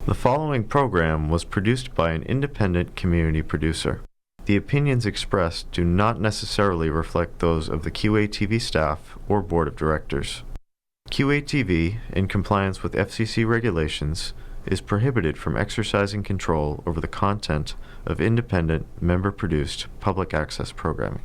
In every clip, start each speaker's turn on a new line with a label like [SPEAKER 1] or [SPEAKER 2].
[SPEAKER 1] The following program was produced by an independent community producer. The opinions expressed do not necessarily reflect those of the QATV staff or board of directors. QATV, in compliance with FCC regulations, is prohibited from exercising control over the content of independent, member-produced public access programming.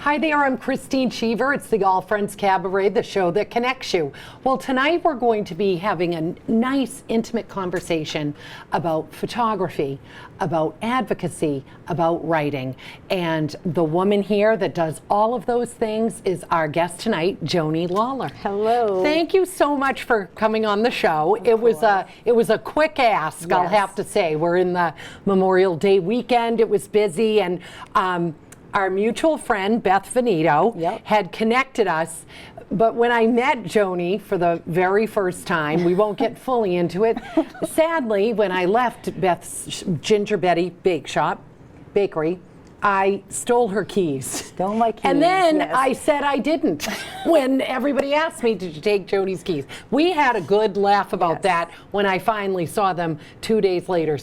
[SPEAKER 2] Hi there, I'm Christine Cheever. It's the All Friends Cabaret, the show that connects you. Well, tonight we're going to be having a nice, intimate conversation about photography, about advocacy, about writing. And the woman here that does all of those things is our guest tonight, Joanie Lawlor.
[SPEAKER 3] Hello.
[SPEAKER 2] Thank you so much for coming on the show. It was a quick ask, yes. I'll have to say. We're in the Memorial Day weekend. It was busy, and our mutual friend, Beth Veneto, had connected us. But when I met Joanie for the very first time, we won't get fully into it. Sadly, when I left Beth's Ginger Betty bakery, I stole her keys.
[SPEAKER 3] Stole my keys.
[SPEAKER 2] And then
[SPEAKER 3] yes.
[SPEAKER 2] I said I didn't when everybody asked me, did you take Joanie's keys? We had a good laugh about that when I finally saw them 2 days later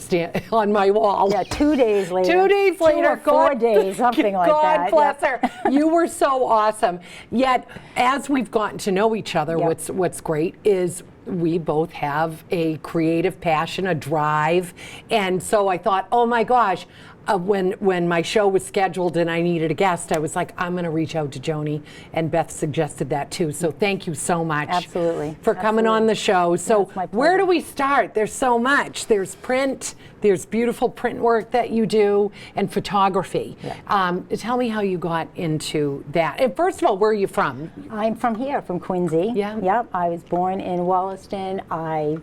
[SPEAKER 2] on my wall.
[SPEAKER 3] Yeah, 2 days later.
[SPEAKER 2] 2 days later.
[SPEAKER 3] 2 or 4 days, something like that.
[SPEAKER 2] God bless her. You were so awesome. Yet, as we've gotten to know each other, what's great is we both have a creative passion, a drive. And so I thought, oh my gosh, when my show was scheduled and I needed a guest, I was like, I'm going to reach out to Joanie, and Beth suggested that too. So thank you so much.
[SPEAKER 3] Absolutely.
[SPEAKER 2] For coming on the show. So where do we start? There's so much. There's print, there's beautiful print work that you do, and photography. Yeah. Tell me how you got into that. And first of all, where are you from?
[SPEAKER 3] I'm from here, from Quincy.
[SPEAKER 2] Yeah.
[SPEAKER 3] Yep. I was born in Wollaston. I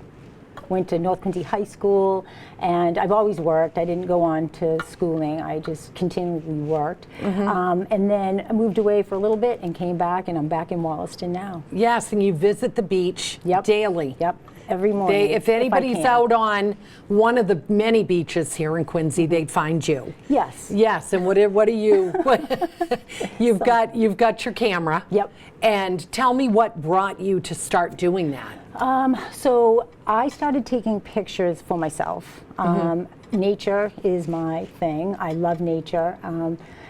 [SPEAKER 3] went to North Quincy High School, and I've always worked. I didn't go on to schooling. I just continually worked. Mm-hmm. And then I moved away for a little bit and came back, and I'm back in Wollaston now.
[SPEAKER 2] Yes, and you visit the beach daily.
[SPEAKER 3] Yep, every morning.
[SPEAKER 2] If anybody's out on one of the many beaches here in Quincy, they'd find you.
[SPEAKER 3] Yes.
[SPEAKER 2] Yes, and what are you? You've got your camera.
[SPEAKER 3] Yep.
[SPEAKER 2] And tell me what brought you to start doing that.
[SPEAKER 3] So I started taking pictures for myself. Nature is my thing. I love nature.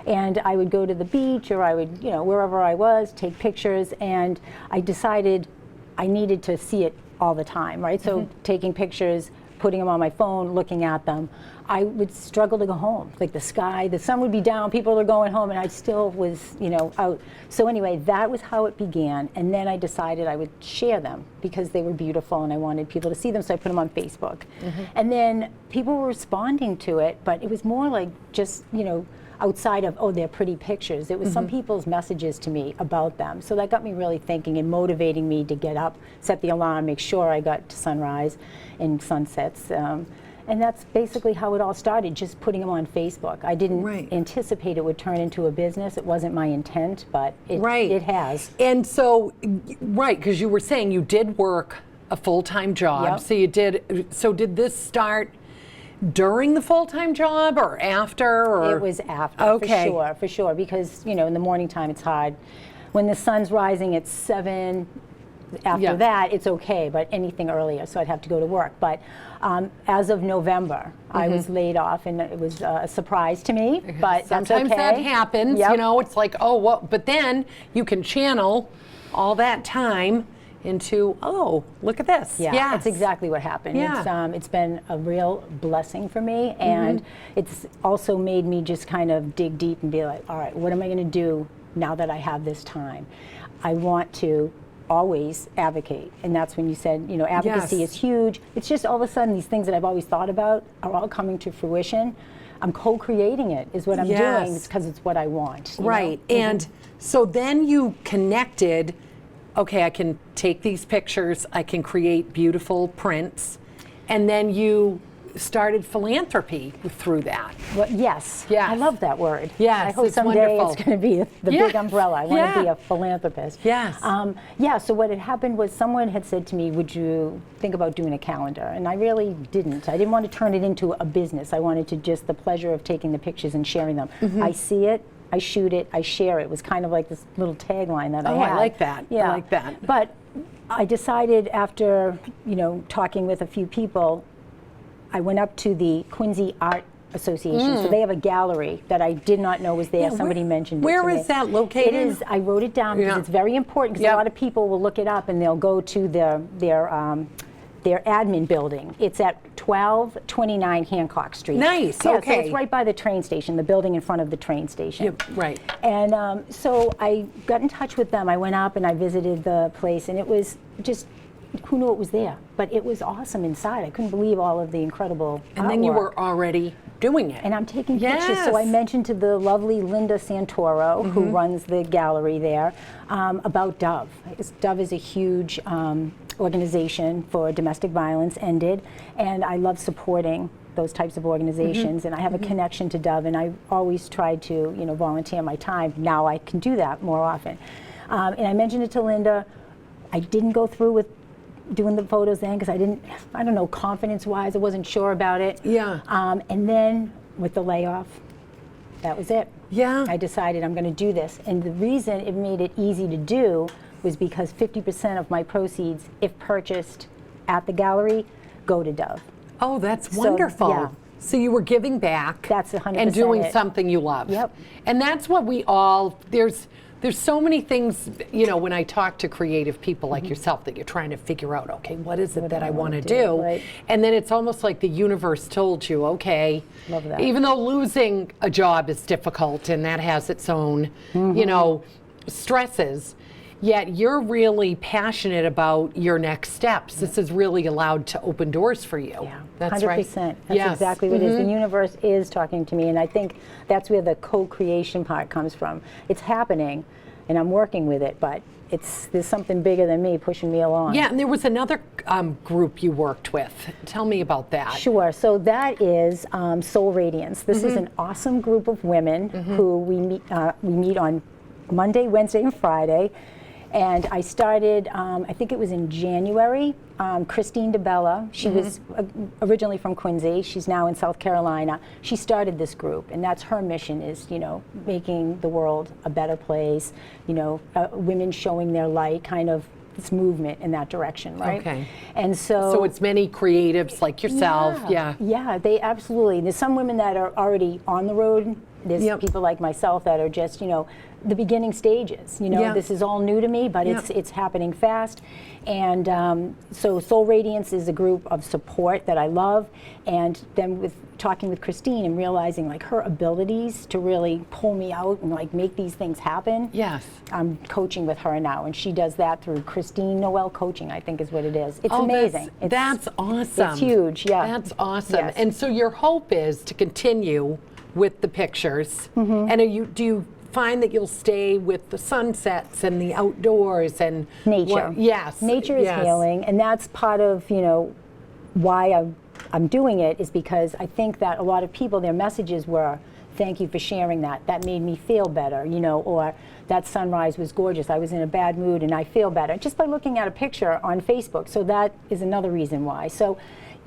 [SPEAKER 3] And I would go to the beach, or I would, wherever I was, take pictures, and I decided I needed to see it all the time, right? So taking pictures, putting them on my phone, looking at them, I would struggle to go home. Like the sun would be down, people were going home, and I still was, out. So anyway, that was how it began. And then I decided I would share them because they were beautiful and I wanted people to see them, so I put them on Facebook. And then people were responding to it, but it was more like just, outside of, oh, they're pretty pictures. It was some people's messages to me about them. So that got me really thinking and motivating me to get up, set the alarm, make sure I got to sunrise and sunsets. And that's basically how it all started, just putting them on Facebook. I didn't anticipate it would turn into a business. It wasn't my intent, but it has.
[SPEAKER 2] And so, because you were saying you did work a full-time job.
[SPEAKER 3] Yep.
[SPEAKER 2] So did this start during the full-time job or after? Or?
[SPEAKER 3] It was after, for sure, because, in the morning time it's hard. When the sun's rising at 7, after that, it's okay, but anything earlier, so I'd have to go to work. But as of November, I was laid off, and it was a surprise to me, but
[SPEAKER 2] sometimes
[SPEAKER 3] that's okay.
[SPEAKER 2] That happens, it's like, oh, well, but then you can channel all that time into, oh, look at this.
[SPEAKER 3] Yeah,
[SPEAKER 2] yes.
[SPEAKER 3] That's exactly what happened.
[SPEAKER 2] Yeah.
[SPEAKER 3] It's been a real blessing for me, and it's also made me just kind of dig deep and be like, all right, what am I going to do now that I have this time? I want to always advocate, and that's when you said, advocacy is huge. It's just all of a sudden these things that I've always thought about are all coming to fruition. I'm co-creating it is what I'm doing. It's because it's what I want.
[SPEAKER 2] Right. And so then you connected, okay, I can take these pictures, I can create beautiful prints, and then you started philanthropy through that.
[SPEAKER 3] Well, yes.
[SPEAKER 2] Yes.
[SPEAKER 3] I love that word.
[SPEAKER 2] Yes,
[SPEAKER 3] I hope
[SPEAKER 2] it's
[SPEAKER 3] someday
[SPEAKER 2] wonderful.
[SPEAKER 3] it's going to be the
[SPEAKER 2] Yeah.
[SPEAKER 3] big umbrella. I want
[SPEAKER 2] Yeah.
[SPEAKER 3] to be a philanthropist.
[SPEAKER 2] Yes.
[SPEAKER 3] Yeah, so what had happened was someone had said to me, would you think about doing a calendar? And I really didn't. I didn't want to turn it into a business. I wanted to just the pleasure of taking the pictures and sharing them. I see it, I shoot it, I share it. It was kind of like this little tagline that I
[SPEAKER 2] Oh,
[SPEAKER 3] had.
[SPEAKER 2] I like that.
[SPEAKER 3] Yeah.
[SPEAKER 2] I like that.
[SPEAKER 3] But I decided after, talking with a few people, I went up to the Quincy Art Association. So they have a gallery that I did not know was there.
[SPEAKER 2] Yeah,
[SPEAKER 3] Somebody mentioned it
[SPEAKER 2] where
[SPEAKER 3] to me.
[SPEAKER 2] is that located?
[SPEAKER 3] It is, I wrote it down because
[SPEAKER 2] Yeah.
[SPEAKER 3] it's very important because
[SPEAKER 2] Yep.
[SPEAKER 3] a lot of people will look it up and they'll go to their admin building. It's at 1229 Hancock Street.
[SPEAKER 2] Nice,
[SPEAKER 3] Yeah,
[SPEAKER 2] okay.
[SPEAKER 3] so it's right by the train station, the building in front of the train station.
[SPEAKER 2] Yep, right.
[SPEAKER 3] And so I got in touch with them. I went up and I visited the place, and it was just, who knew it was there? But it was awesome inside. I couldn't believe all of the incredible
[SPEAKER 2] And then you
[SPEAKER 3] artwork.
[SPEAKER 2] were already doing it.
[SPEAKER 3] And I'm taking pictures. So I
[SPEAKER 2] Yes.
[SPEAKER 3] mentioned to the lovely Linda Santoro, who runs the gallery there, about Dove. Dove is a huge organization for domestic violence, ended, and I love supporting those types of organizations, and I have a connection to Dove, and I always try to, volunteer my time. Now I can do that more often. And I mentioned it to Linda. I didn't go through with doing the photos then because I don't know, confidence-wise, I wasn't sure about it.
[SPEAKER 2] Yeah.
[SPEAKER 3] And then with the layoff, that was it.
[SPEAKER 2] Yeah.
[SPEAKER 3] I decided I'm going to do this. And the reason it made it easy to do was because 50% of my proceeds, if purchased at the gallery, go to Dove.
[SPEAKER 2] Oh, that's
[SPEAKER 3] So,
[SPEAKER 2] wonderful.
[SPEAKER 3] yeah.
[SPEAKER 2] So you were giving back.
[SPEAKER 3] That's 100%
[SPEAKER 2] and doing
[SPEAKER 3] it.
[SPEAKER 2] something you love.
[SPEAKER 3] Yep.
[SPEAKER 2] And that's what we all, there's so many things, when I talk to creative people like yourself that you're trying to figure out, okay, what is it that I want to do?
[SPEAKER 3] Right.
[SPEAKER 2] And then it's almost like the universe told you, okay,
[SPEAKER 3] Love that.
[SPEAKER 2] even though losing a job is difficult and that has its own, stresses, yet you're really passionate about your next steps. This is really allowed to open doors for you.
[SPEAKER 3] Yeah,
[SPEAKER 2] That's
[SPEAKER 3] 100%.
[SPEAKER 2] right.
[SPEAKER 3] That's
[SPEAKER 2] Yes.
[SPEAKER 3] exactly what it is. The universe is talking to me, and I think that's where the co-creation part comes from. It's happening, and I'm working with it, but there's something bigger than me pushing me along.
[SPEAKER 2] Yeah, and there was another group you worked with. Tell me about that.
[SPEAKER 3] Sure. So that is Soul Radiance. This is an awesome group of women who we meet on Monday, Wednesday, and Friday. And I started, I think it was in January. Christine DeBella, she was originally from Quincy. She's now in South Carolina. She started this group, and that's her mission is, making the world a better place, women showing their light, kind of this movement in that direction, right?
[SPEAKER 2] Okay.
[SPEAKER 3] And
[SPEAKER 2] So it's many creatives like yourself. Yeah.
[SPEAKER 3] Yeah, they absolutely. There's some women that are already on the road. There's
[SPEAKER 2] Yep.
[SPEAKER 3] people like myself that are just, the beginning stages.
[SPEAKER 2] Yeah.
[SPEAKER 3] This is all new to me, but
[SPEAKER 2] Yep.
[SPEAKER 3] it's happening fast. And so Soul Radiance is a group of support that I love. And then with talking with Christine and realizing like her abilities to really pull me out and like make these things happen.
[SPEAKER 2] Yes.
[SPEAKER 3] I'm coaching with her now, and she does that through Christine Noel Coaching, I think is what it is. It's
[SPEAKER 2] Oh,
[SPEAKER 3] amazing.
[SPEAKER 2] That's awesome.
[SPEAKER 3] It's huge, yeah.
[SPEAKER 2] That's awesome.
[SPEAKER 3] Yes.
[SPEAKER 2] And so your hope is to continue with the pictures. And do you find that you'll stay with the sunsets and the outdoors and
[SPEAKER 3] Nature.
[SPEAKER 2] Yes.
[SPEAKER 3] Nature is
[SPEAKER 2] yes.
[SPEAKER 3] healing, and that's part of, why I'm doing it is because I think that a lot of people, their messages were, thank you for sharing that. That made me feel better, or that sunrise was gorgeous. I was in a bad mood and I feel better just by looking at a picture on Facebook. So that is another reason why. So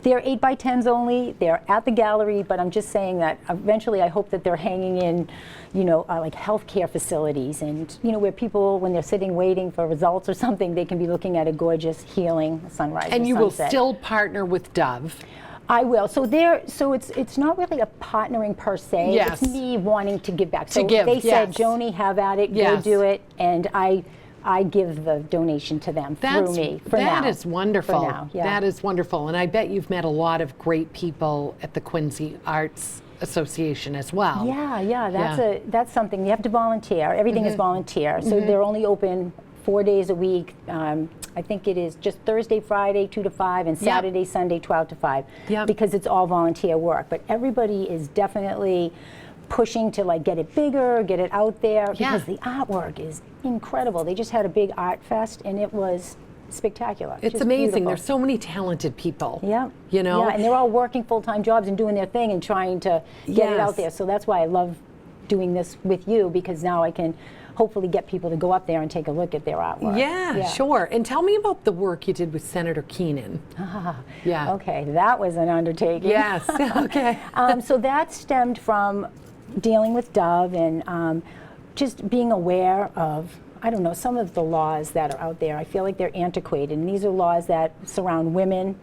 [SPEAKER 3] they're 8x10s only. They're at the gallery, but I'm just saying that eventually I hope that they're hanging in, like healthcare facilities and, where people, when they're sitting waiting for results or something, they can be looking at a gorgeous healing sunrise.
[SPEAKER 2] And
[SPEAKER 3] or
[SPEAKER 2] you will
[SPEAKER 3] sunset.
[SPEAKER 2] still partner with Dove.
[SPEAKER 3] I will. So it's not really a partnering per se.
[SPEAKER 2] Yes.
[SPEAKER 3] It's me wanting to give back.
[SPEAKER 2] To
[SPEAKER 3] So
[SPEAKER 2] give,
[SPEAKER 3] they said,
[SPEAKER 2] yes.
[SPEAKER 3] Joanie, have at it,
[SPEAKER 2] Yes.
[SPEAKER 3] go do it, and I give the donation to them through me for now.
[SPEAKER 2] That is wonderful.
[SPEAKER 3] For now, yeah.
[SPEAKER 2] That is wonderful. And I bet you've met a lot of great people at the Quincy Arts Association as well.
[SPEAKER 3] Yeah. That's something. You have to volunteer. Everything is volunteer. So they're only open 4 days a week. I think it is just Thursday, Friday, 2 to 5, and Saturday, Sunday, 12 to 5.
[SPEAKER 2] Yep.
[SPEAKER 3] Because it's all volunteer work. But everybody is definitely pushing to like get it bigger, get it out there,
[SPEAKER 2] Yeah.
[SPEAKER 3] because the artwork is incredible. They just had a big art fest, and it was spectacular.
[SPEAKER 2] It's
[SPEAKER 3] just
[SPEAKER 2] amazing.
[SPEAKER 3] beautiful.
[SPEAKER 2] There's so many talented people.
[SPEAKER 3] Yeah.
[SPEAKER 2] You know?
[SPEAKER 3] Yeah, and they're all working full-time jobs and doing their thing and trying to get it
[SPEAKER 2] Yes.
[SPEAKER 3] out there. So that's why I love doing this with you, because now I can hopefully get people to go up there and take a look at their artwork.
[SPEAKER 2] Yeah, sure. And tell me about the work you did with Senator Keenan. Yeah.
[SPEAKER 3] Okay, that was an undertaking.
[SPEAKER 2] Yes. Okay.
[SPEAKER 3] So that stemmed from dealing with Dove and just being aware of, I don't know, some of the laws that are out there. I feel like they're antiquated, and these are laws that surround women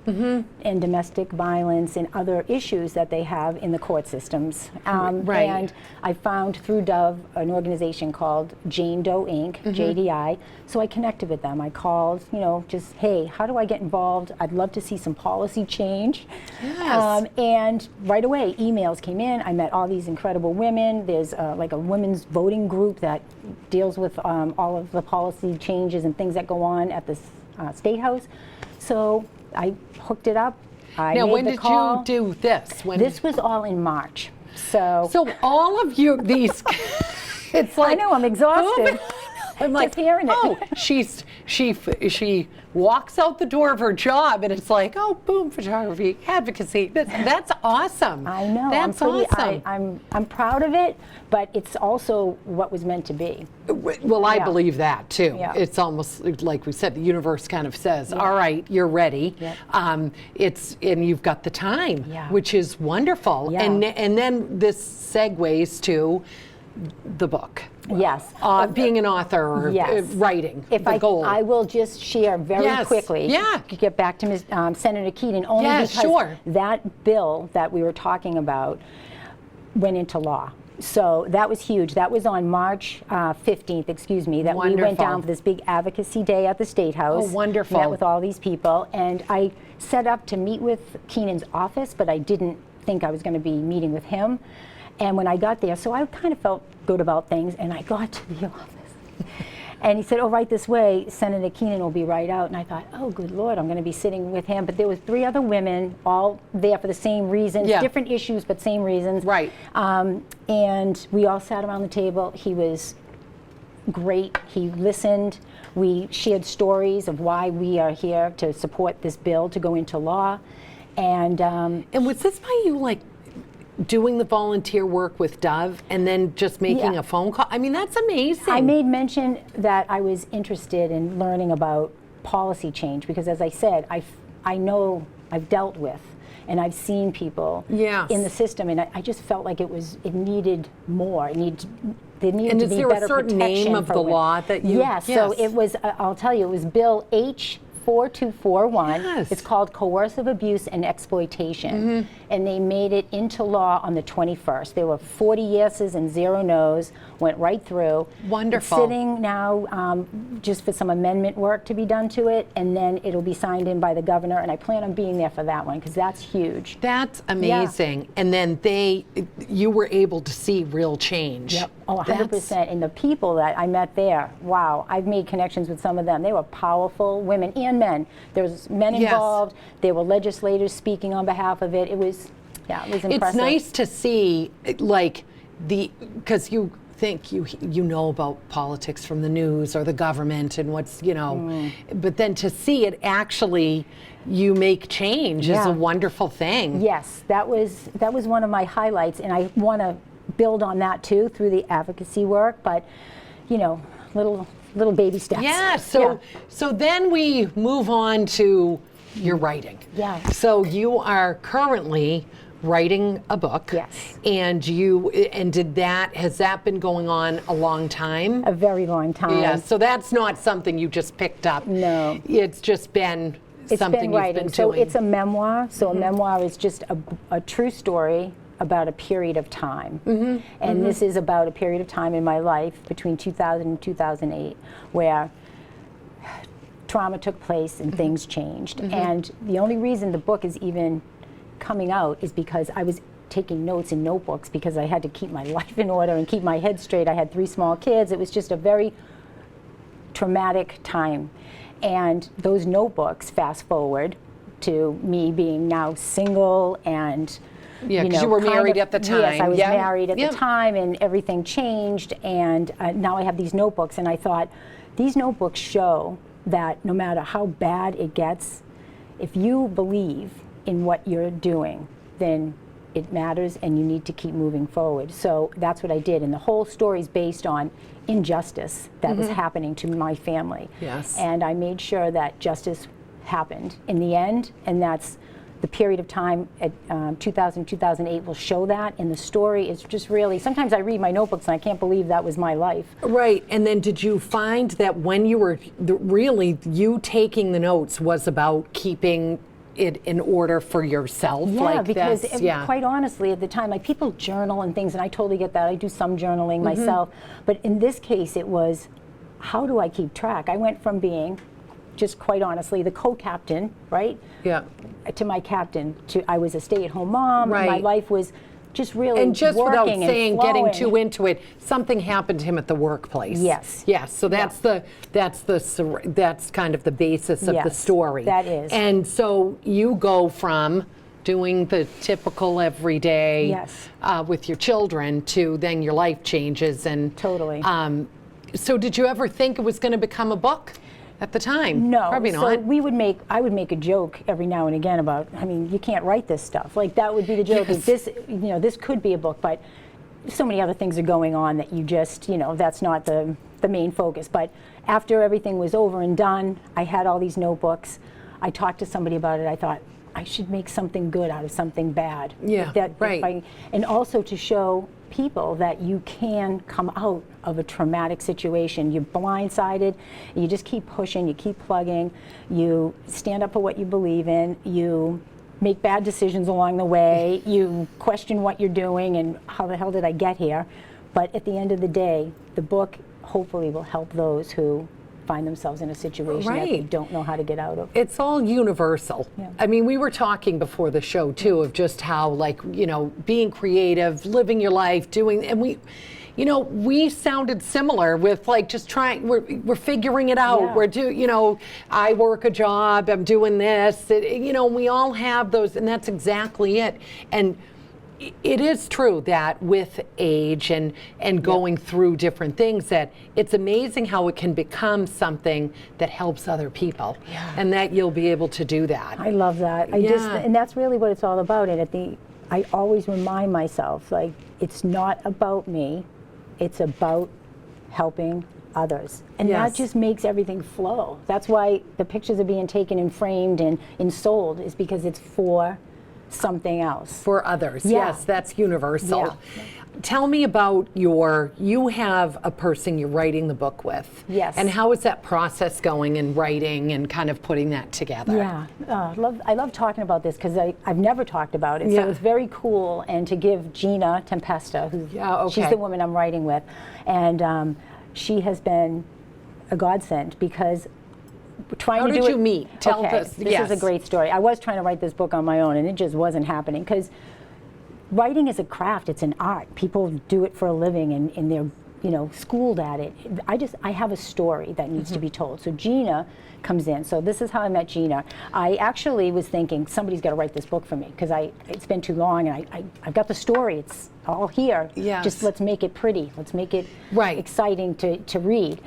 [SPEAKER 3] and domestic violence and other issues that they have in the court systems.
[SPEAKER 2] Right.
[SPEAKER 3] And I found through Dove an organization called Jane Doe Inc., JDI, so I connected with them. I called, you know, just, hey, how do I get involved? I'd love to see some policy change.
[SPEAKER 2] Yes.
[SPEAKER 3] And right away, emails came in. I met all these incredible women. There's like a women's voting group that deals with all of the policy changes and things that go on at the State House. So I hooked it up. I
[SPEAKER 2] Now,
[SPEAKER 3] made
[SPEAKER 2] when
[SPEAKER 3] the
[SPEAKER 2] did
[SPEAKER 3] call.
[SPEAKER 2] you do this? When
[SPEAKER 3] This was all in March. So
[SPEAKER 2] all of you, these, it's like,
[SPEAKER 3] I know, I'm exhausted.
[SPEAKER 2] I'm like,
[SPEAKER 3] Just hearing it.
[SPEAKER 2] oh, she walks out the door of her job, and it's like, oh, boom, photography, advocacy. That's awesome.
[SPEAKER 3] I know.
[SPEAKER 2] That's awesome.
[SPEAKER 3] I'm proud of it, but it's also what was meant to be.
[SPEAKER 2] Well, I
[SPEAKER 3] Yeah.
[SPEAKER 2] believe that too.
[SPEAKER 3] Yeah.
[SPEAKER 2] It's almost like we said, the universe kind of says, all right, you're ready.
[SPEAKER 3] Yep.
[SPEAKER 2] And you've got the time,
[SPEAKER 3] Yeah.
[SPEAKER 2] which is wonderful.
[SPEAKER 3] Yeah.
[SPEAKER 2] And then this segues to the book.
[SPEAKER 3] Yes.
[SPEAKER 2] Being an author or
[SPEAKER 3] Yes.
[SPEAKER 2] writing,
[SPEAKER 3] If
[SPEAKER 2] the goal.
[SPEAKER 3] I will just share very
[SPEAKER 2] Yes.
[SPEAKER 3] quickly.
[SPEAKER 2] Yeah.
[SPEAKER 3] To get back to Senator Keaton, only
[SPEAKER 2] Yes,
[SPEAKER 3] because
[SPEAKER 2] sure.
[SPEAKER 3] that bill that we were talking about went into law. So that was huge. That was on March 15th, excuse me, that we went
[SPEAKER 2] Wonderful.
[SPEAKER 3] down for this big advocacy day at the State House.
[SPEAKER 2] Oh, wonderful.
[SPEAKER 3] Met with all these people, and I set up to meet with Keenan's office, but I didn't think I was going to be meeting with him. And when I got there, so I kind of felt good about things, and I got to the office. And he said, oh, right this way, Senator Keenan will be right out. And I thought, oh, good Lord, I'm going to be sitting with him. But there was 3 other women, all there for the same reasons,
[SPEAKER 2] Yeah.
[SPEAKER 3] different issues, but same reasons.
[SPEAKER 2] Right.
[SPEAKER 3] And we all sat around the table. He was great. He listened. We shared stories of why we are here to support this bill to go into law. And
[SPEAKER 2] And was this by you, like, doing the volunteer work with Dove and then just making
[SPEAKER 3] Yeah.
[SPEAKER 2] a phone call? I mean, that's amazing.
[SPEAKER 3] I made mention that I was interested in learning about policy change because, as I said, I know I've dealt with and I've seen people
[SPEAKER 2] Yes.
[SPEAKER 3] in the system, and I just felt like it needed more. There needed
[SPEAKER 2] And
[SPEAKER 3] to
[SPEAKER 2] is
[SPEAKER 3] be
[SPEAKER 2] there a
[SPEAKER 3] better
[SPEAKER 2] certain
[SPEAKER 3] protection
[SPEAKER 2] name of
[SPEAKER 3] for
[SPEAKER 2] the
[SPEAKER 3] women.
[SPEAKER 2] law that you-
[SPEAKER 3] Yes.
[SPEAKER 2] Yes.
[SPEAKER 3] So it was. I'll tell you, it was Bill H. 4241.
[SPEAKER 2] Yes.
[SPEAKER 3] It's called Coercive Abuse and Exploitation. And they made it into law on the 21st. There were 40 yeses and 0 nos, went right through.
[SPEAKER 2] Wonderful.
[SPEAKER 3] It's sitting now just for some amendment work to be done to it, and then it'll be signed in by the governor, and I plan on being there for that one because that's huge.
[SPEAKER 2] That's amazing. And then you were able to see real change.
[SPEAKER 3] Yep. Oh,
[SPEAKER 2] That's-
[SPEAKER 3] 100%. And the people that I met there, wow, I've made connections with some of them. They were powerful women and men. There was men
[SPEAKER 2] Yes.
[SPEAKER 3] involved. There were legislators speaking on behalf of it. It was impressive.
[SPEAKER 2] It's nice to see, like, because you think you know about politics from the news or the government and what's, but then to see it actually, you make change is
[SPEAKER 3] Yeah.
[SPEAKER 2] a wonderful thing.
[SPEAKER 3] Yes, that was one of my highlights, and I want to build on that too through the advocacy work, but little baby steps.
[SPEAKER 2] Yeah, so then we move on to your writing.
[SPEAKER 3] Yeah.
[SPEAKER 2] So you are currently writing a book.
[SPEAKER 3] Yes.
[SPEAKER 2] And has that been going on a long time?
[SPEAKER 3] A very long time.
[SPEAKER 2] Yeah, so that's not something you just picked up.
[SPEAKER 3] No.
[SPEAKER 2] It's just been
[SPEAKER 3] It's
[SPEAKER 2] something
[SPEAKER 3] been
[SPEAKER 2] you've
[SPEAKER 3] writing.
[SPEAKER 2] been
[SPEAKER 3] So
[SPEAKER 2] doing.
[SPEAKER 3] it's a memoir. So a memoir is just a true story about a period of time. And this is about a period of time in my life between 2000 and 2008 where trauma took place and things changed. And the only reason the book is even coming out is because I was taking notes in notebooks because I had to keep my life in order and keep my head straight. I had 3 small kids. It was just a very traumatic time. And those notebooks, fast forward to me being now single and
[SPEAKER 2] Yeah, 'cause you were married at the time.
[SPEAKER 3] Yes, I was
[SPEAKER 2] Yeah.
[SPEAKER 3] married at
[SPEAKER 2] Yeah.
[SPEAKER 3] the time, and everything changed. And now I have these notebooks, and I thought these notebooks show that no matter how bad it gets, if you believe in what you're doing, then it matters and you need to keep moving forward. So that's what I did. And the whole story is based on injustice that was happening to my family.
[SPEAKER 2] Yes.
[SPEAKER 3] And I made sure that justice happened in the end, and that's the period of time at 2000, 2008 will show that. And the story is just really, sometimes I read my notebooks and I can't believe that was my life.
[SPEAKER 2] Right. And then did you find that when you were really, you taking the notes was about keeping it in order for yourself?
[SPEAKER 3] Yeah,
[SPEAKER 2] like
[SPEAKER 3] because
[SPEAKER 2] that's,
[SPEAKER 3] quite honestly, at the time, like people journal and things, and I totally get that. I do some journaling myself. But in this case, it was, how do I keep track? I went from being, just quite honestly, the co-captain, right?
[SPEAKER 2] Yeah.
[SPEAKER 3] To my captain, to I was a stay-at-home mom.
[SPEAKER 2] Right.
[SPEAKER 3] And my life was just really
[SPEAKER 2] and just without
[SPEAKER 3] working
[SPEAKER 2] saying,
[SPEAKER 3] and
[SPEAKER 2] getting
[SPEAKER 3] flowing.
[SPEAKER 2] too into it, something happened to him at the workplace.
[SPEAKER 3] Yes.
[SPEAKER 2] Yes. So that's that's kind of the basis of the
[SPEAKER 3] Yes,
[SPEAKER 2] story.
[SPEAKER 3] that is.
[SPEAKER 2] And so you go from doing the typical everyday
[SPEAKER 3] Yes.
[SPEAKER 2] with your children to then your life changes and
[SPEAKER 3] Totally.
[SPEAKER 2] So did you ever think it was going to become a book at the time?
[SPEAKER 3] No,
[SPEAKER 2] Probably
[SPEAKER 3] so
[SPEAKER 2] not.
[SPEAKER 3] I would make a joke every now and again about, I mean, you can't write this stuff. Like that would be the joke.
[SPEAKER 2] Yes.
[SPEAKER 3] This, this could be a book, but so many other things are going on that you just, that's not the main focus. But after everything was over and done, I had all these notebooks. I talked to somebody about it. I thought I should make something good out of something bad.
[SPEAKER 2] Yeah, right.
[SPEAKER 3] And also to show people that you can come out of a traumatic situation. You're blindsided, and you just keep pushing, you keep plugging, you stand up for what you believe in, you make bad decisions along the way, you question what you're doing and how the hell did I get here. But at the end of the day, the book hopefully will help those who find themselves in a situation that they
[SPEAKER 2] Right.
[SPEAKER 3] don't know how to get out of.
[SPEAKER 2] It's all universal.
[SPEAKER 3] Yeah.
[SPEAKER 2] I mean, we were talking before the show too of just how, like, being creative, living your life, doing, and we sounded similar with like just trying. We're figuring it out.
[SPEAKER 3] Yeah.
[SPEAKER 2] I work a job. I'm doing this. We all have those, and that's exactly it. And it is true that with age and going through different things, that it's amazing how it can become something that helps other people, and that you'll be able to do that.
[SPEAKER 3] I love that. And that's really what it's all about. And I always remind myself, like, it's not about me, it's about helping others. And
[SPEAKER 2] Yes.
[SPEAKER 3] that just makes everything flow. That's why the pictures are being taken and framed and sold, is because it's for something else.
[SPEAKER 2] For others,
[SPEAKER 3] Yeah.
[SPEAKER 2] yes, that's universal.
[SPEAKER 3] Yeah.
[SPEAKER 2] Tell me about you have a person you're writing the book with.
[SPEAKER 3] Yes.
[SPEAKER 2] And how is that process going in writing and kind of putting that together?
[SPEAKER 3] Yeah, I love talking about this because I've never talked about it.
[SPEAKER 2] Yeah.
[SPEAKER 3] So it's very cool. And to give Gina Tempesta, she's
[SPEAKER 2] okay.
[SPEAKER 3] the woman I'm writing with, and she has been a godsend because trying
[SPEAKER 2] How
[SPEAKER 3] to do
[SPEAKER 2] did
[SPEAKER 3] it.
[SPEAKER 2] you meet? Tell us.
[SPEAKER 3] This
[SPEAKER 2] Yes.
[SPEAKER 3] is a great story. I was trying to write this book on my own, and it just wasn't happening because writing is a craft. It's an art. People do it for a living, and they're schooled at it. I have a story that needs to be told. So Gina comes in. So this is how I met Gina. I actually was thinking somebody's got to write this book for me because it's been too long, and I've got the story. It's all here.
[SPEAKER 2] Yes.
[SPEAKER 3] Just let's make it pretty. Let's make it
[SPEAKER 2] Right.
[SPEAKER 3] exciting to read.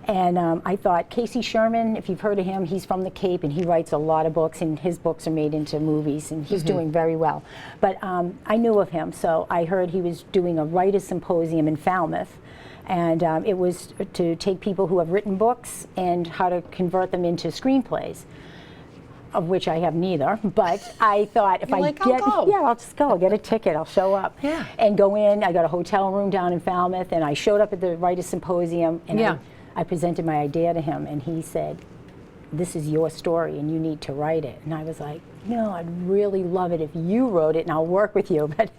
[SPEAKER 3] And I thought Casey Sherman, if you've heard of him, he's from the Cape and he writes a lot of books, and his books are made into movies, and he's doing very well. But I knew of him, so I heard he was doing a writers' symposium in Falmouth. And it was to take people who have written books and how to convert them into screenplays, of which I have neither. But I thought if
[SPEAKER 2] You're
[SPEAKER 3] I
[SPEAKER 2] like, "I'll go."
[SPEAKER 3] yeah, I'll just go. I'll get a ticket. I'll show up.
[SPEAKER 2] Yeah.
[SPEAKER 3] And go in. I got a hotel room down in Falmouth, and I showed up at the writers' symposium, and
[SPEAKER 2] Yeah.
[SPEAKER 3] I presented my idea to him, and he said, "This is your story, and you need to write it." And I was like, I'd really love it if you wrote it, and I'll work with you. But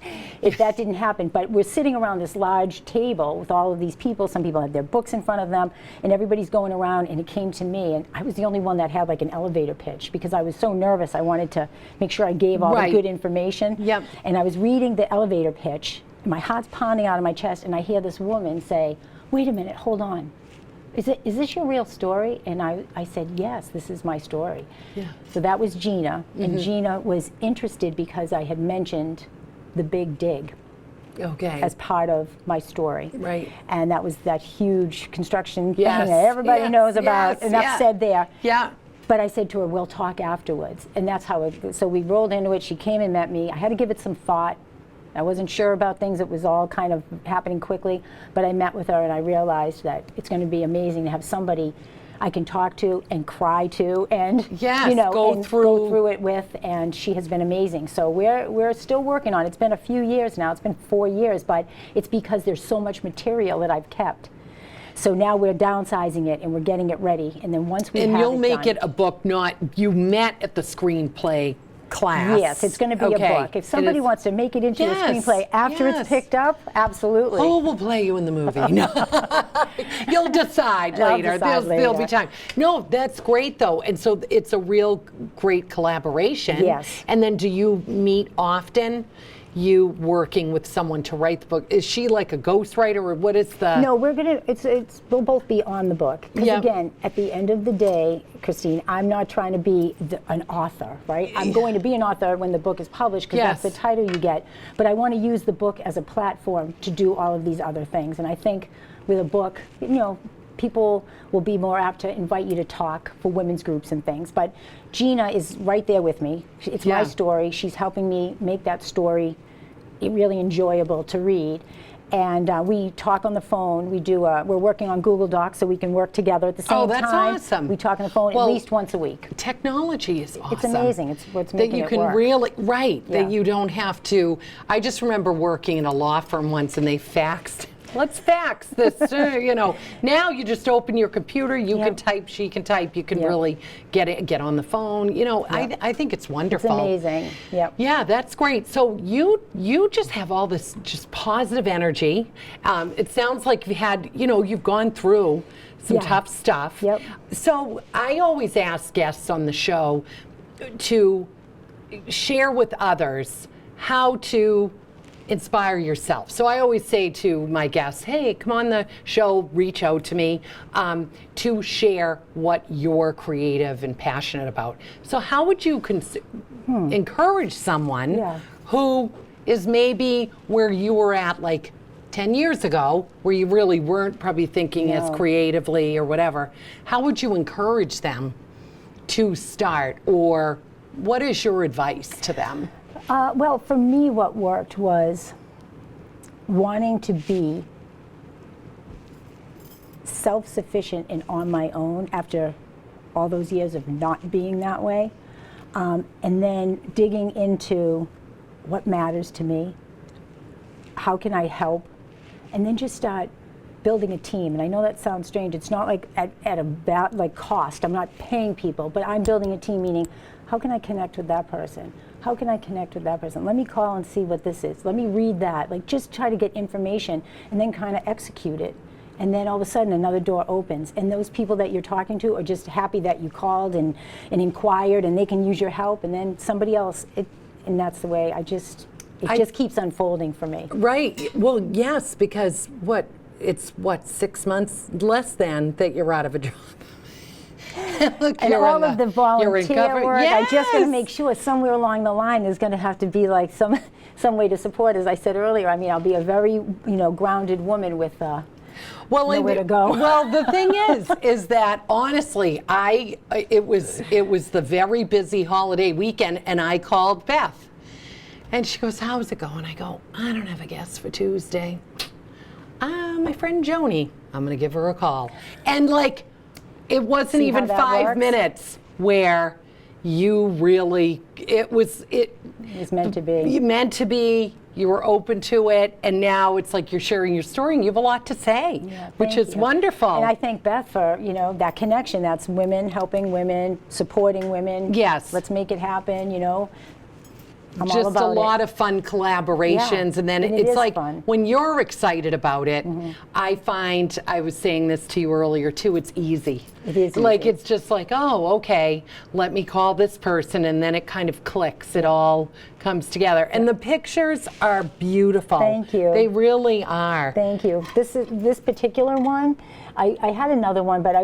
[SPEAKER 3] if that didn't happen, but we're sitting around this large table with all of these people. Some people have their books in front of them, and everybody's going around, and it came to me, and I was the only one that had like an elevator pitch because I was so nervous. I wanted to make sure I gave all
[SPEAKER 2] Right.
[SPEAKER 3] the good information.
[SPEAKER 2] Yep.
[SPEAKER 3] And I was reading the elevator pitch, and my heart's pounding out of my chest, and I hear this woman say, "Wait a minute, hold on. Is this your real story?" And I said, "Yes, this is my story."
[SPEAKER 2] Yeah.
[SPEAKER 3] So that was Gina, and Gina was interested because I had mentioned the big dig.
[SPEAKER 2] Okay.
[SPEAKER 3] as part of my story.
[SPEAKER 2] Right.
[SPEAKER 3] And that was that huge construction
[SPEAKER 2] Yes,
[SPEAKER 3] thing that everybody
[SPEAKER 2] yes,
[SPEAKER 3] knows about.
[SPEAKER 2] yes,
[SPEAKER 3] Enough
[SPEAKER 2] yeah.
[SPEAKER 3] said there.
[SPEAKER 2] Yeah.
[SPEAKER 3] But I said to her, we'll talk afterwards. And that's how it, so we rolled into it. She came and met me. I had to give it some thought. I wasn't sure about things. It was all kind of happening quickly. But I met with her and I realized that it's going to be amazing to have somebody I can talk to and cry to and
[SPEAKER 2] Yes, go
[SPEAKER 3] and
[SPEAKER 2] through.
[SPEAKER 3] go through it with. And she has been amazing. So we're still working on it. It's been a few years now. It's been 4 years, but it's because there's so much material that I've kept. So now we're downsizing it and we're getting it ready. And then once we
[SPEAKER 2] And
[SPEAKER 3] have
[SPEAKER 2] you'll
[SPEAKER 3] it
[SPEAKER 2] make
[SPEAKER 3] done,
[SPEAKER 2] it a book, not, you met at the screenplay class.
[SPEAKER 3] Yes, it's going to be a
[SPEAKER 2] Okay.
[SPEAKER 3] book. If somebody
[SPEAKER 2] It is-
[SPEAKER 3] wants to make it into
[SPEAKER 2] Yes,
[SPEAKER 3] a screenplay after
[SPEAKER 2] yes.
[SPEAKER 3] it's picked up, absolutely.
[SPEAKER 2] Oh, we'll play you in the movie. No. You'll decide
[SPEAKER 3] I'll
[SPEAKER 2] later.
[SPEAKER 3] decide
[SPEAKER 2] There'll be
[SPEAKER 3] later.
[SPEAKER 2] time. No, that's great though. And so it's a real great collaboration.
[SPEAKER 3] Yes.
[SPEAKER 2] And then do you meet often? You working with someone to write the book? Is she like a ghostwriter or what is the?
[SPEAKER 3] No, we're gonna. We'll both be on the book. Because
[SPEAKER 2] Yeah.
[SPEAKER 3] again, at the end of the day, Christine, I'm not trying to be an author, right? I'm going to be an author when the book is published because
[SPEAKER 2] Yes.
[SPEAKER 3] that's the title you get. But I want to use the book as a platform to do all of these other things. And I think with a book, people will be more apt to invite you to talk for women's groups and things. But Gina is right there with me. It's
[SPEAKER 2] Yeah.
[SPEAKER 3] my story. She's helping me make that story really enjoyable to read. And we talk on the phone. We're working on Google Docs so we can work together at the same
[SPEAKER 2] Oh, that's
[SPEAKER 3] time.
[SPEAKER 2] awesome.
[SPEAKER 3] We talk on the phone
[SPEAKER 2] Well,
[SPEAKER 3] at least once a week.
[SPEAKER 2] Technology is awesome.
[SPEAKER 3] It's amazing. It's what's
[SPEAKER 2] that
[SPEAKER 3] making
[SPEAKER 2] you
[SPEAKER 3] it
[SPEAKER 2] can
[SPEAKER 3] work.
[SPEAKER 2] really
[SPEAKER 3] Yeah.
[SPEAKER 2] that you don't have to. I just remember working in a law firm once and they faxed. Let's fax this. Now you just open your computer. You
[SPEAKER 3] Yeah.
[SPEAKER 2] can type. She can type. You can
[SPEAKER 3] Yeah.
[SPEAKER 2] really get on the phone. I think it's
[SPEAKER 3] It's
[SPEAKER 2] wonderful.
[SPEAKER 3] amazing. Yep.
[SPEAKER 2] Yeah, that's great. So you just have all this just positive energy. It sounds like you've gone through some
[SPEAKER 3] Yeah.
[SPEAKER 2] tough stuff.
[SPEAKER 3] Yep.
[SPEAKER 2] So I always ask guests on the show to share with others how to inspire yourself. So I always say to my guests, hey, come on the show, reach out to me to share what you're creative and passionate about. So how would you encourage someone
[SPEAKER 3] Yeah.
[SPEAKER 2] who is maybe where you were at like 10 years ago, where you really weren't probably thinking as
[SPEAKER 3] No.
[SPEAKER 2] creatively or whatever? How would you encourage them to start, or what is your advice to them?
[SPEAKER 3] Well, for me, what worked was wanting to be self-sufficient and on my own after all those years of not being that way, and then digging into what matters to me, how can I help, and then just start building a team. And I know that sounds strange. It's not like at a bad cost. I'm not paying people, but I'm building a team, meaning how can I connect with that person? How can I connect with that person? Let me call and see what this is. Let me read that. Just try to get information and then kind of execute it. And then all of a sudden another door opens. And those people that you're talking to are just happy that you called and inquired, and they can use your help. And then somebody else, and that's the way it just keeps unfolding for me.
[SPEAKER 2] Right. Well, yes, because it's 6 months less than that you're out of a job. Look,
[SPEAKER 3] And all of the
[SPEAKER 2] you're in
[SPEAKER 3] volunteer
[SPEAKER 2] cover-
[SPEAKER 3] work, I just got to
[SPEAKER 2] Yes!
[SPEAKER 3] make sure somewhere along the line there's going to have to be like some way to support. As I said earlier, I mean, I'll be a very grounded woman with nowhere to go.
[SPEAKER 2] Well, the thing is that honestly, it was the very busy holiday weekend, and I called Beth, and she goes, "How's it going?" I go, "I don't have a guest for Tuesday. My friend Joanie, I'm gonna give her a call," and it wasn't
[SPEAKER 3] See
[SPEAKER 2] even
[SPEAKER 3] how that
[SPEAKER 2] 5
[SPEAKER 3] works?
[SPEAKER 2] minutes where you really it was
[SPEAKER 3] meant to be.
[SPEAKER 2] meant to be. You were open to it, and now it's like you're sharing your story and you have a lot to say, which
[SPEAKER 3] Thank
[SPEAKER 2] is
[SPEAKER 3] you.
[SPEAKER 2] wonderful.
[SPEAKER 3] And I thank Beth for that connection. That's women helping women, supporting women.
[SPEAKER 2] Yes.
[SPEAKER 3] Let's make it happen. I'm all
[SPEAKER 2] just
[SPEAKER 3] about
[SPEAKER 2] a lot
[SPEAKER 3] it.
[SPEAKER 2] of fun collaborations,
[SPEAKER 3] Yeah,
[SPEAKER 2] and then
[SPEAKER 3] and it
[SPEAKER 2] it's
[SPEAKER 3] is
[SPEAKER 2] like
[SPEAKER 3] fun.
[SPEAKER 2] when you're excited about it, I find, I was saying this to you earlier too, it's easy.
[SPEAKER 3] It is
[SPEAKER 2] like
[SPEAKER 3] easy.
[SPEAKER 2] it's just like, oh, okay, let me call this person, and then it kind of clicks, it all comes together, and the pictures are beautiful.
[SPEAKER 3] Thank you.
[SPEAKER 2] They really are.
[SPEAKER 3] Thank you. This particular one, I had another one, but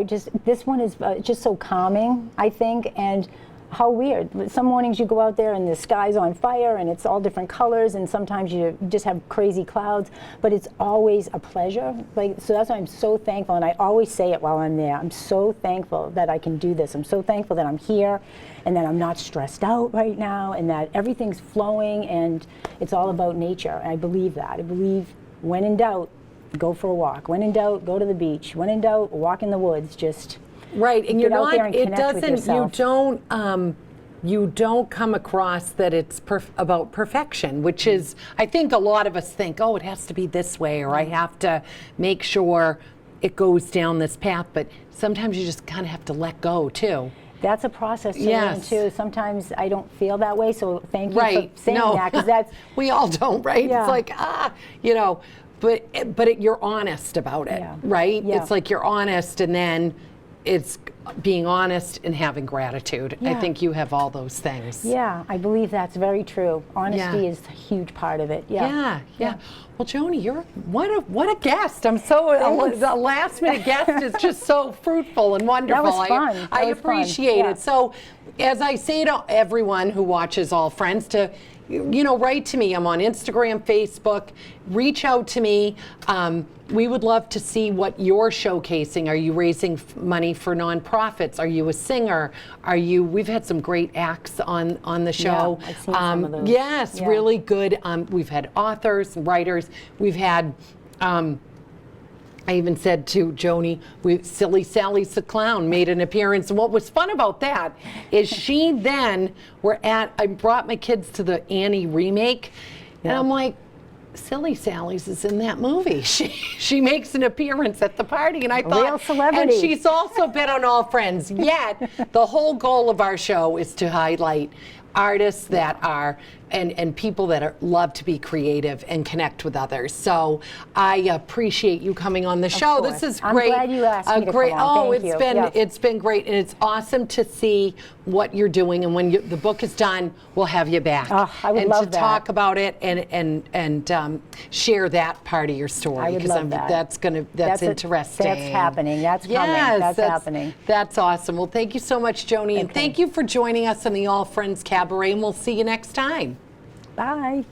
[SPEAKER 3] this one is just so calming, I think, and how weird. Some mornings you go out there and the sky's on fire and it's all different colors, and sometimes you just have crazy clouds, but it's always a pleasure. Like, so that's why I'm so thankful, and I always say it while I'm there. I'm so thankful that I can do this. I'm so thankful that I'm here and that I'm not stressed out right now and that everything's flowing and it's all about nature. And I believe that. I believe when in doubt, go for a walk. When in doubt, go to the beach. When in doubt, walk in the woods. Just
[SPEAKER 2] right, and you're
[SPEAKER 3] out
[SPEAKER 2] not.
[SPEAKER 3] there and
[SPEAKER 2] It
[SPEAKER 3] connect with
[SPEAKER 2] doesn't.
[SPEAKER 3] yourself.
[SPEAKER 2] You don't come across that it's about perfection, which is, I think a lot of us think, oh, it has to be this way, or I have to make sure it goes down this path. But sometimes you just kind of have to let go too.
[SPEAKER 3] That's a process to learn
[SPEAKER 2] Yes.
[SPEAKER 3] too. Sometimes I don't feel that way, so thank you
[SPEAKER 2] Right.
[SPEAKER 3] for saying
[SPEAKER 2] No.
[SPEAKER 3] that, because that's
[SPEAKER 2] We all don't, right?
[SPEAKER 3] Yeah.
[SPEAKER 2] It's like, but you're honest about it,
[SPEAKER 3] Yeah.
[SPEAKER 2] right?
[SPEAKER 3] Yeah.
[SPEAKER 2] It's like you're honest, and then it's being honest and having gratitude. I
[SPEAKER 3] Yeah.
[SPEAKER 2] think you have all those things.
[SPEAKER 3] yeah. I believe that's very true. Honesty
[SPEAKER 2] Yeah.
[SPEAKER 3] is a huge part of it. Yeah.
[SPEAKER 2] Yeah. Well, Joanie, you're what a guest. I'm so
[SPEAKER 3] Thanks.
[SPEAKER 2] the last minute guest is just so fruitful and wonderful.
[SPEAKER 3] was fun.
[SPEAKER 2] I
[SPEAKER 3] That was fun.
[SPEAKER 2] appreciate
[SPEAKER 3] Yeah.
[SPEAKER 2] it. So, as I say to everyone who watches All Friends, to write to me. I'm on Instagram, Facebook. Reach out to me. We would love to see what you're showcasing. Are you raising money for nonprofits? Are you a singer? We've had some great acts on the show.
[SPEAKER 3] I've seen some of those.
[SPEAKER 2] Yes,
[SPEAKER 3] Yeah.
[SPEAKER 2] really good. We've had authors and writers. We've had, I even said to Joanie, Silly Sally's the Clown made an appearance. And what was fun about that is she then, I brought my kids to the Annie remake, and I'm like, Silly Sally's is in that movie. She makes an appearance at the party, and I thought,
[SPEAKER 3] real celebrity.
[SPEAKER 2] and she's also been on All Friends. Yet the whole goal of our show is to highlight artists that are and people that love to be creative and connect with others. So I appreciate you coming on the show.
[SPEAKER 3] course.
[SPEAKER 2] This is
[SPEAKER 3] I'm
[SPEAKER 2] great.
[SPEAKER 3] glad you asked me to come on. Thank you. Yeah.
[SPEAKER 2] It's been great, and it's awesome to see what you're doing. And when the book is done, we'll have you back.
[SPEAKER 3] Oh, I would
[SPEAKER 2] and
[SPEAKER 3] love
[SPEAKER 2] to
[SPEAKER 3] that.
[SPEAKER 2] talk about it and share that part of your story.
[SPEAKER 3] I would
[SPEAKER 2] 'cause
[SPEAKER 3] love that.
[SPEAKER 2] That's interesting.
[SPEAKER 3] That's happening. That's coming.
[SPEAKER 2] Yes,
[SPEAKER 3] That's happening.
[SPEAKER 2] That's awesome. Well, thank you so much, Joanie, and
[SPEAKER 3] Okay.
[SPEAKER 2] thank you for joining us on the All Friends Cabaret, and we'll see you next time.
[SPEAKER 3] Bye.